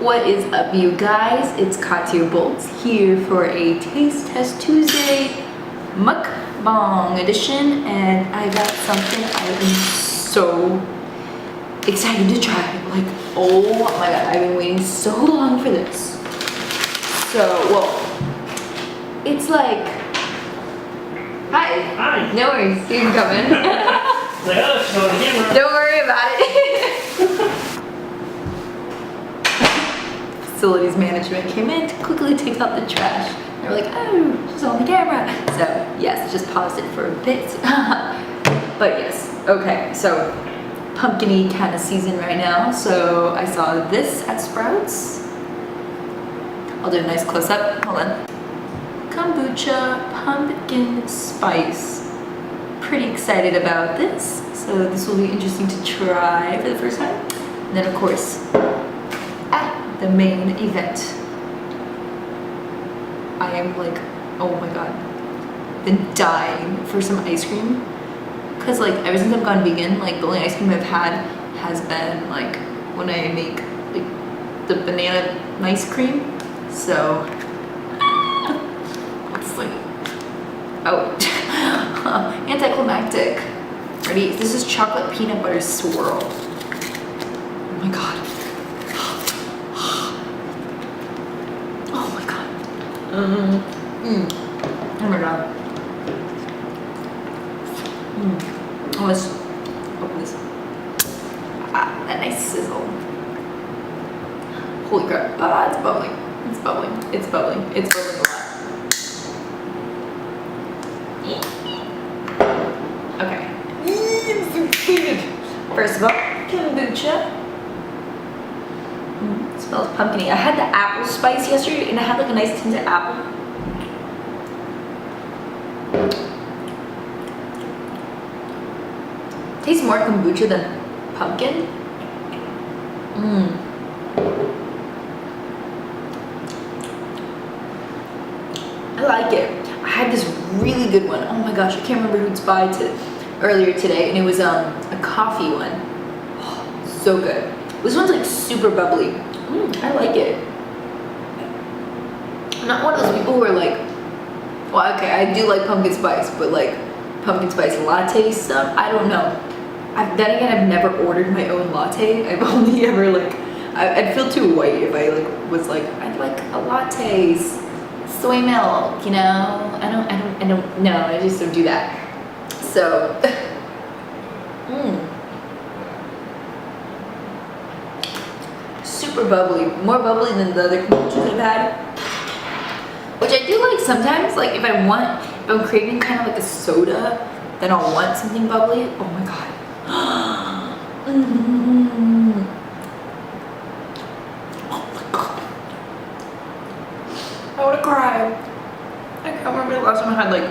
What is up, you guys? It's Katya Bolts here for a Taste Test Tuesday MUKBANG edition, and I got something I am so excited to try. Like, oh my god, I've been waiting so long for this. So, well, it's like, hi. Hi. No worries, you can come in. Like, oh, it's on camera. Don't worry about it. Facilities management came in to quickly take out the trash. They were like, oh, she's on the camera. So yes, just paused it for a bit. But yes, okay, so pumpkin-y kind of season right now. So I saw this at Sprouts. I'll do a nice close-up, hold on. Kombucha pumpkin spice. Pretty excited about this. So this will be interesting to try for the first time. And then of course, the main event. I am like, oh my god, been dying for some ice cream. Cause like ever since I've gone vegan, like the only ice cream I've had has been like when I make like the banana ice cream. So it's like, oh, anticlimactic. Ready? This is chocolate peanut butter swirl. Oh my god. Oh my god. Oh my god. Oh, let's open this. A nice sizzle. Holy crap. It's bubbling. It's bubbling. It's bubbling. It's bubbling a lot. Okay. I'm so excited. First of all, kombucha. It smells pumpkin-y. I had the apple spice yesterday and I had like a nice tinted apple. Tastes more kombucha than pumpkin. I like it. I had this really good one. Oh my gosh, I can't remember who it's by earlier today, and it was a coffee one. Oh, so good. This one's like super bubbly. I like it. I'm not one of those people who are like, well, okay, I do like pumpkin spice, but like pumpkin spice latte stuff, I don't know. Then again, I've never ordered my own latte. I've only ever like, I'd feel too white if I like was like, I'd like a latte, soy milk, you know? I don't know, I just don't do that. So, super bubbly, more bubbly than the other kombuchas I've had, which I do like sometimes. Like if I'm craving kind of like a soda, then I'll want something bubbly. Oh my god. Oh my god. I wanna cry. I can't remember the last time I had like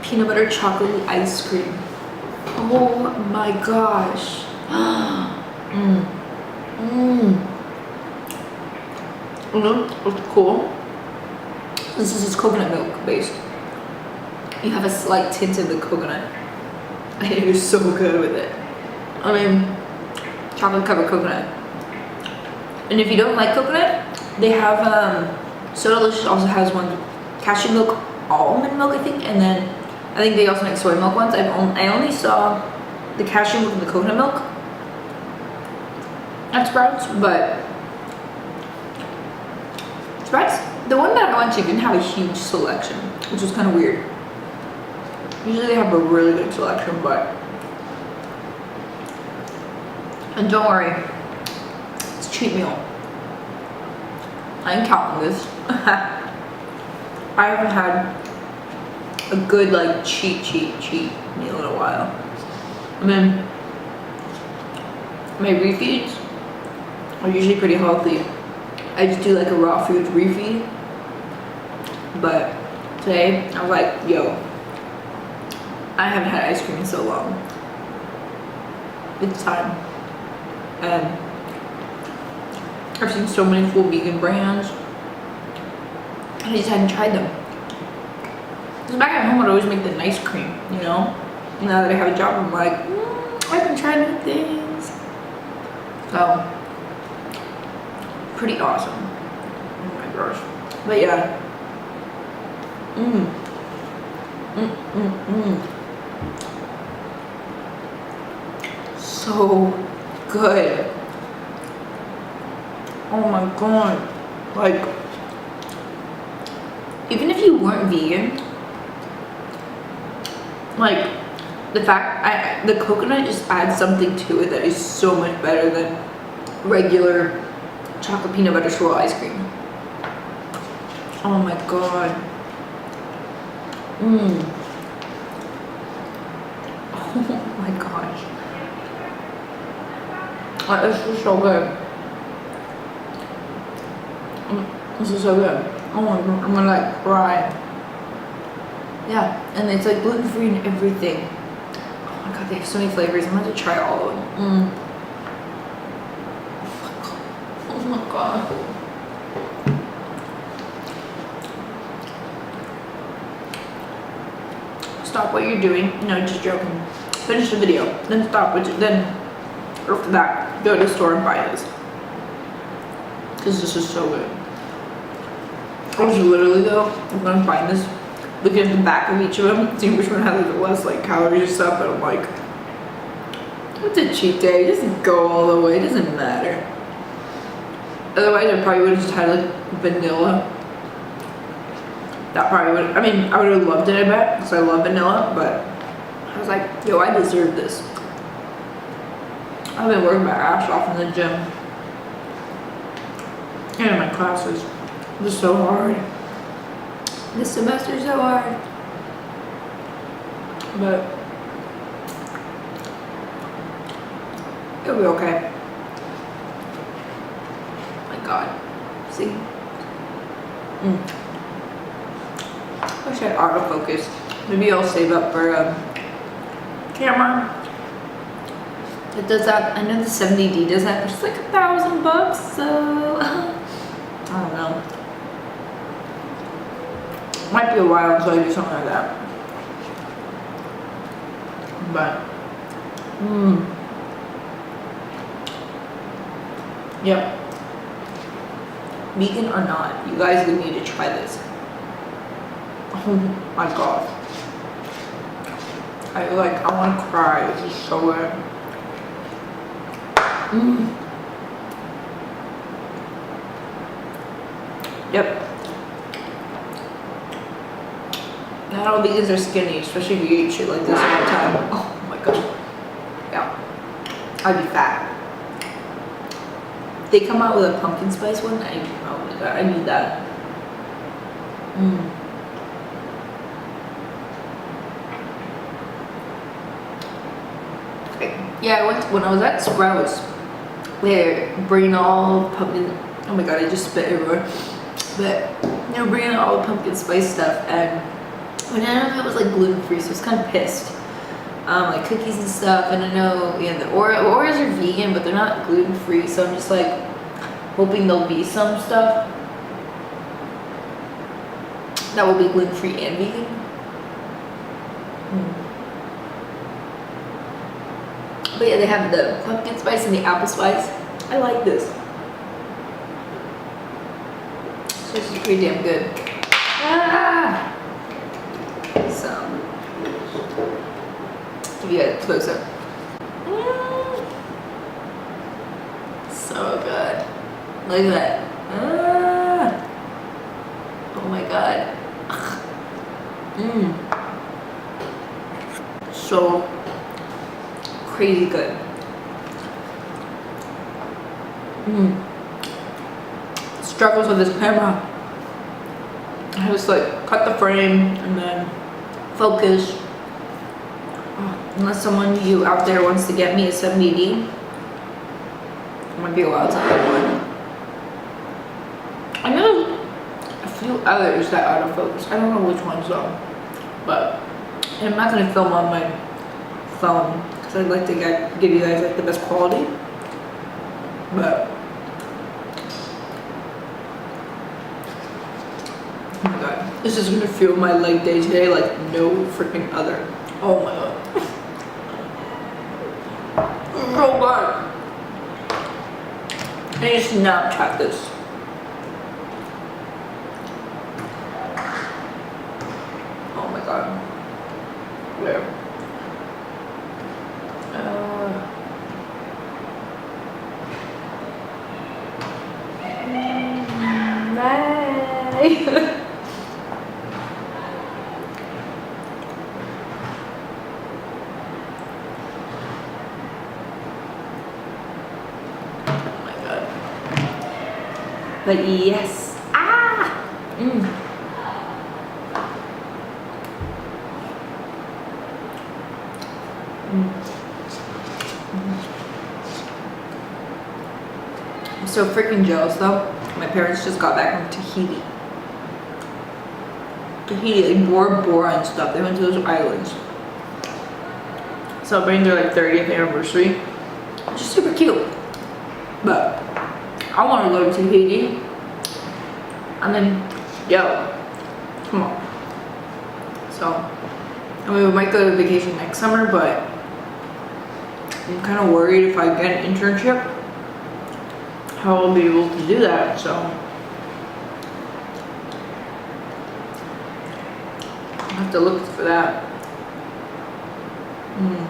peanut butter chocolate ice cream. Oh my gosh. What's cool? This is coconut milk based. You have a slight tint of the coconut. And it is so good with it. I mean, chocolate covered coconut. And if you don't like coconut, they have So Delicious also has one, cashew milk, almond milk I think, and then I think they also make soy milk ones. I only saw the cashew milk and the coconut milk at Sprouts, but Sprouts, the one that I went to didn't have a huge selection, which was kind of weird. Usually they have a really good selection, but, and don't worry, it's a cheat meal. I ain't counting this. I haven't had a good like cheat meal in a while. I mean, my refeeds are usually pretty healthy. I just do like a raw food refeed, but today I was like, yo, I haven't had ice cream in so long. It's time. And I've seen so many cool vegan brands, and I just hadn't tried them. Because back at home, I'd always make the nice cream, you know? Now that I have a job, I'm like, I can try new things. So, pretty awesome. Oh my gosh. But yeah. So good. Oh my god. Like, even if you weren't vegan, like, the fact the coconut just adds something to it that is so much better than regular chocolate peanut butter swirl ice cream. Oh my god. Oh my gosh. This is so good. This is so good. Oh my god, I'm gonna like cry. Yeah, and it's like gluten-free and everything. Oh my god, they have so many flavors. I'm gonna have to try all of them. Oh my god. Stop what you're doing. No, just joking. Finish the video. Then stop what then after that, go to the store and buy this. Because this is so good. I was literally though, I'm gonna find this, looking at the back of each of them, seeing which one has the less like calories and stuff, but I'm like, it's a cheat day, just go all the way, it doesn't matter. Otherwise I probably would have just had like vanilla. That probably would, I mean, I would have loved it, I bet, because I love vanilla, but I was like, yo, I deserve this. I've been working my ass off in the gym. And in my classes. This is so hard. This semester is so hard. But it'll be okay. Oh my god. See? Wish I had autofocus. Maybe I'll save up for a camera. It does that. I know the 70D does that. It's like $1,000, so I don't know. Might be a while until I do something like that. But yep. Vegan or not, you guys would need to try this. Oh my god. I want to cry. This is so good. Yep. Not all vegans are skinny, especially if you eat shit like this all the time. Oh my god. Yeah. I'd be fat. They come out with a pumpkin spice one. Oh my god, I need that. Okay. Yeah, when I was at Sprouts, they're bringing all pumpkin. Oh my god, I just spit everywhere. But they were bringing all the pumpkin spice stuff, and I don't know if it was like gluten-free, so I was kind of pissed. Like cookies and stuff, and I know, yeah, the Oreos are vegan, but they're not gluten-free, so I'm just like hoping there'll be some stuff that will be gluten-free and vegan. But yeah, they have the pumpkin spice and the apple spice. I like this. So this is pretty damn good. So, give you guys a close up. So good. Look at that. Oh my god. So crazy good. Struggles with this camera. I just like cut the frame and then focus. Unless someone you out there wants to get me a 70D, it might be a while to get one. I know a few others that autofocus. I don't know which ones though, but I'm not gonna film on my phone because I'd like to give you guys like the best quality. But oh my god, this is gonna fuel my leg day today like no freaking other. Oh my god. So good. I need to Snapchat this. But yes. Ah! Mm. Mm. I'm so freaking jealous though. My parents just got back from Tahiti. Tahiti, like Bora Bora and stuff. They went to those islands. Celebrating their like 30th anniversary. Which is super cute. But I want to go to Tahiti. I mean, yo, come on. So, I mean, we might go to vacation next summer, but I'm kind of worried if I get an internship, how I'll be able to do that. So, I'll have to look for that. Mm.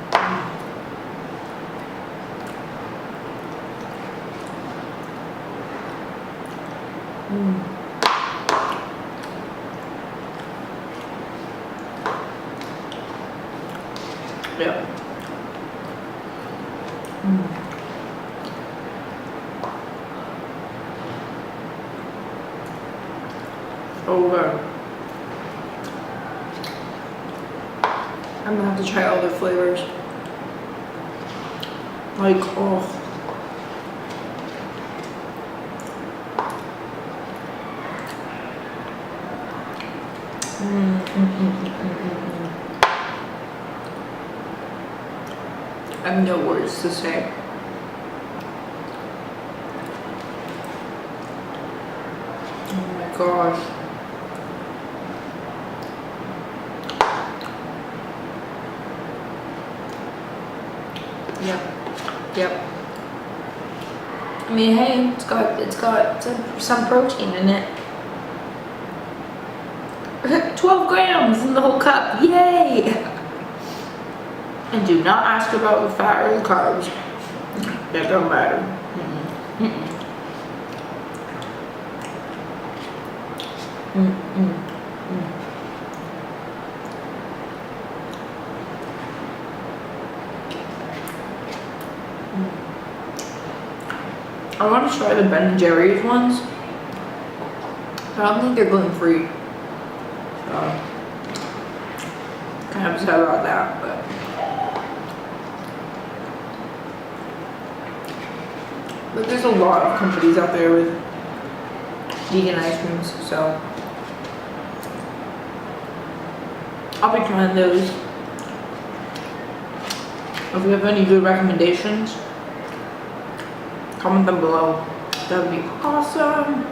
Mm. Yeah. Mm. Oh god. I'm gonna have to try all their flavors. Like, oh. I have no words to say. Oh my gosh. Yep. Yep. I mean, hey, it's got some protein in it. 12 grams in the whole cup. Yay! And do not ask about the fat or the carbs. That don't matter. I want to try the Ben & Jerry's ones, but I don't think they're gluten-free. So, kind of upset about that, but. But there's a lot of companies out there with vegan ice creams, so I'll be trying those. If you have any good recommendations, comment them below. That would be awesome.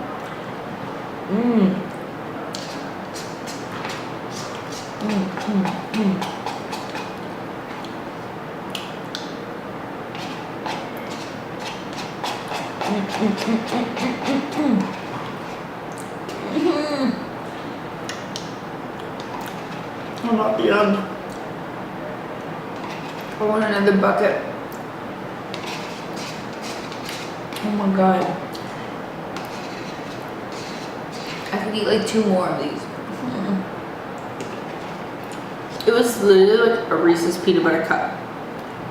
I'm not done. I want another bucket. Oh my god. I could eat like 2 more of these. It was literally like a Reese's peanut butter cup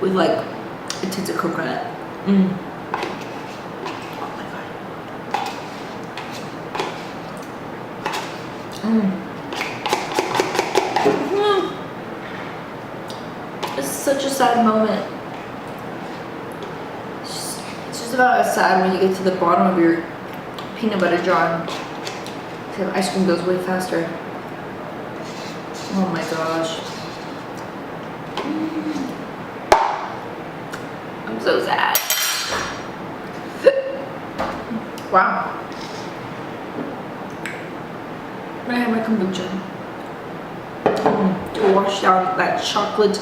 with like a tint of coconut. Oh my god. It's such a sad moment. It's just about as sad when you get to the bottom of your peanut butter jar. The ice cream goes way faster. Oh my gosh. I'm so sad. Wow. I'm gonna have my kombucha to wash down that chocolate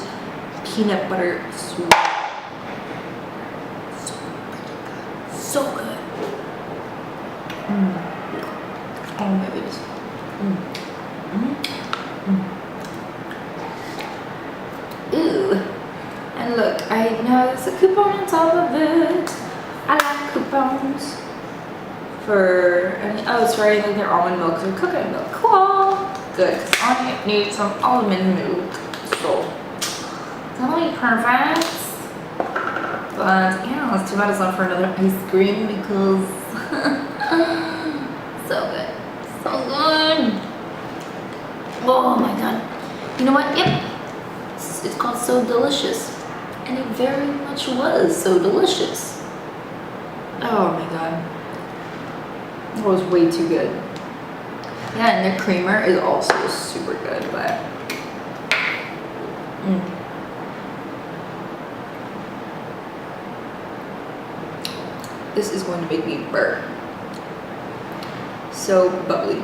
peanut butter sweet. So good. Oh my goodness. Ooh. And look, I know there's a coupon on top of it. I like coupons. For, oh, it's for anything their almond milk or coconut milk. Cool. Good, because I need some almond milk. So, that'll be perfect. But, yeah, it's too bad it's not for another ice cream because So good. So good. Oh my god. You know what? Yep. It's called So Delicious. And it very much was so delicious. Oh my god. That was way too good. Yeah, and their creamer is also super good, but this is going to make me burp. So bubbly.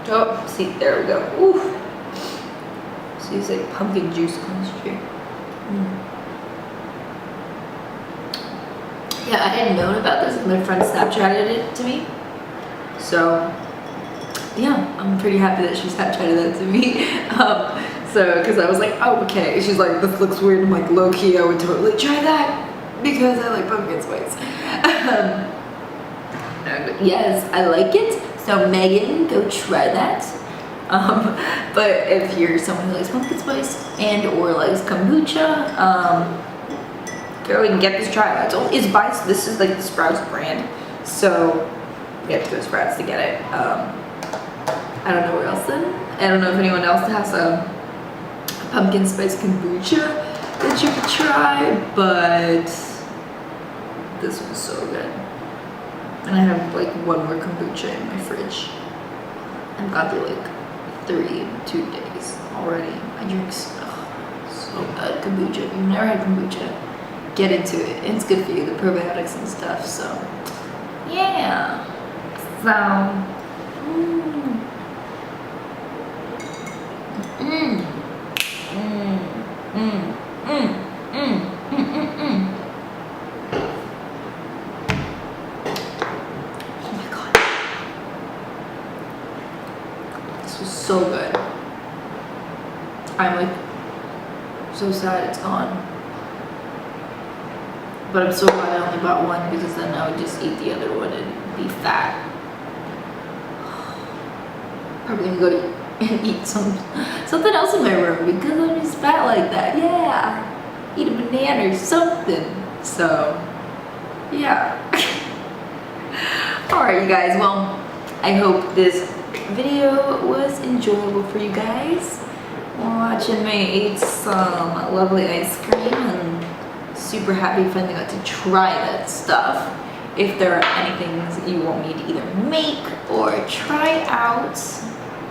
Oh, see, there we go. Ooh. So it's like pumpkin juice concentrate. Yeah, I hadn't known about this. My friend Snapchatted it to me. So yeah, I'm pretty happy that she Snapchatted that to me. So, because I was like, oh, okay. She's like, this looks weird. I'm like, low key, I would totally try that because I like pumpkin spice. And yes, I like it. So Megan, go try that. But if you're someone who likes pumpkin spice and or likes kombucha, go and get this try. It's by, this is like the Sprouts brand. So you have to go to Sprouts to get it. I don't know where else then. I don't know if anyone else has a pumpkin spice kombucha that you could try, but this was so good. And I have like one more kombucha in my fridge. I've got through like 2 days already. I drink so good kombucha. If you've never had kombucha, get into it. It's good for you, the probiotics and stuff. So yeah. Oh my god. This was so good. I'm like so sad it's gone. But I'm so glad I only bought one because then I would just eat the other one and be fat. Probably gonna go to and eat something else in my room because I'm just fat like that. Yeah, eat a banana or something. So yeah. All right, you guys. Well, I hope this video was enjoyable for you guys. Watching me eat some lovely ice cream and super happy finally got to try that stuff. If there are any things you want me to either make or try out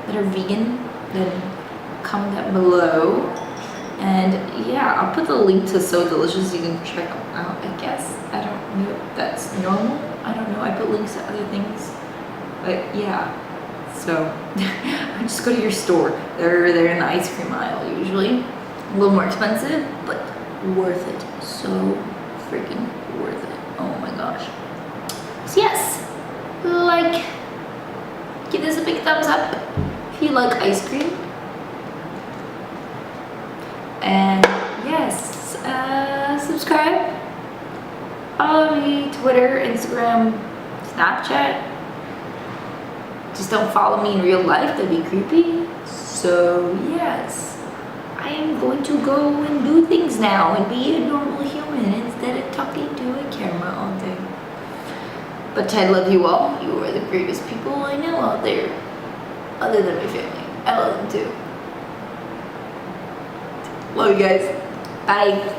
that are vegan, then comment down below. And yeah, I'll put the link to So Delicious. You can check them out, I guess. I don't know if that's normal. I don't know. I put links to other things. But yeah. So just go to your store. They're in the ice cream aisle usually. A little more expensive, but worth it. So freaking worth it. Oh my gosh. So yes, give this a big thumbs up if you like ice cream. And yes, subscribe. Follow me, Twitter, Instagram, Snapchat. Just don't follow me in real life, that'd be creepy. So yes, I am going to go and do things now and be a normal human instead of talking to a camera all day. But I love you all. You are the greatest people I know out there. Other than my family. I love them too. Love you guys. Bye.